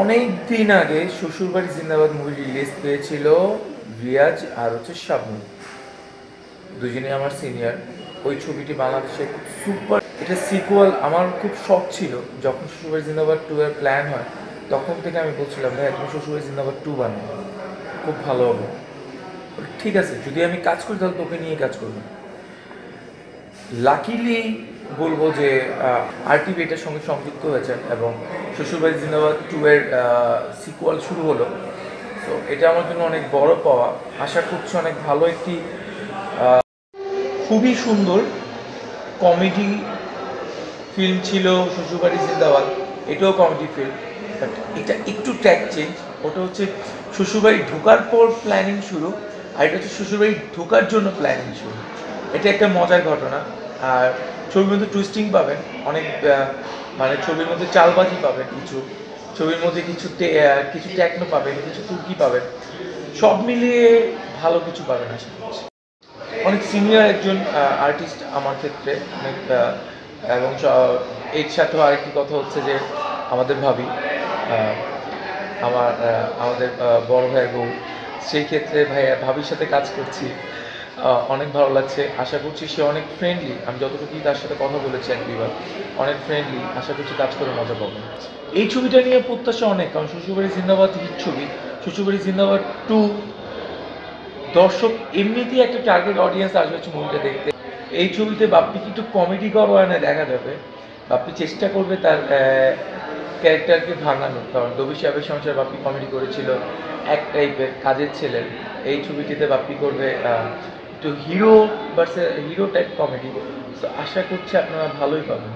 অনেক দিন আগে শ্বশুরবাড়ি জিন্দাবাদ মুভি রিলিজ পেয়েছিল রিয়াজ আর হচ্ছে শাবনূর, দুজনেই আমার সিনিয়র। ওই ছবিটি বাংলাদেশে সুপার, এটা সিকুয়াল। আমার খুব শখ ছিল যখন শ্বশুরবাড়ি জিন্দাবাদ 2 এর প্ল্যান হয়, তখন থেকে আমি বলছিলাম ভাই তুমি শ্বশুরবাড়ি জিন্দাবাদ 2 বানাও, খুব ভালো হবে। ঠিক আছে, যদি আমি কাজ করি তাহলে তোকে নিয়ে কাজ করবো। লাকিলি বলবো যে আরটিভি এটার সঙ্গে সংযুক্ত হয়েছেন এবং শ্বশুরবাড়ি জিন্দাবাদ 2 এর সিকুয়াল শুরু হলো। তো এটা আমার জন্য অনেক বড় পাওয়া। আশা করছি অনেক ভালো একটি খুবই সুন্দর কমেডি ফিল্ম ছিল শ্বশুরবাড়ি জিন্দাবাদ। এটাও কমেডি ফিল্ম, বাট এটা একটু ট্র্যাক চেঞ্জ। ওটা হচ্ছে শ্বশুরবাড়ি ঢোকার পর প্ল্যানিং শুরু, আর এটা হচ্ছে শ্বশুরবাড়ি ঢোকার জন্য প্ল্যানিং শুরু। এটা একটা মজার ঘটনা। আর ছবির মধ্যে টুইস্টিং পাবেন অনেক, মানে ছবির মধ্যে চালবাজি পাবেন, কিছু ছবির মধ্যে কিছু কিছু টেকনো পাবেন, কিছু তুর্কি পাবেন, সব মিলিয়ে ভালো কিছু পাবেন আশা করছি। অনেক সিনিয়র একজন আর্টিস্ট আমার ক্ষেত্রে, অনেক এবং এর সাথেও আরেকটি কথা হচ্ছে যে আমাদের ভাবি, আমাদের বড় ভাইয়ের বউ, সেই ক্ষেত্রে ভাবির সাথে কাজ করছি, অনেক ভালো লাগছে। আশা করছি সে অনেক ফ্রেন্ডলি, আমি যতটুকু তার সাথে কথা বলেছি এক দুইবার, অনেক ফ্রেন্ডলি। আশা করছি কাজ করে মজা পাবো। এই ছবিটা নিয়ে প্রত্যাশা অনেক, কারণ শ্বশুরবাড়ি জিন্দাবাদ হিট ছবি। শ্বশুরবাড়ি জিন্দাবাদ 2 দর্শক এমনিতেই একটা টার্গেট অডিয়েন্স আসবে হচ্ছে মুভিটা দেখতে। এই ছবিতে বাপ্পিকে একটু কমেডি করা না দেখা যাবে। বাপ্পি চেষ্টা করবে তার ক্যারেক্টারকে ভাঙানো, কারণ দবি সাহেবের সংসার বাপ্পি কমেডি করেছিল এক টাইপের কাজের ছেলের। এই ছবিটিতে বাপ্পি করবে একটু hero versus hero type comedy. তো আশা করছি আপনারা ভালোই পাবেন।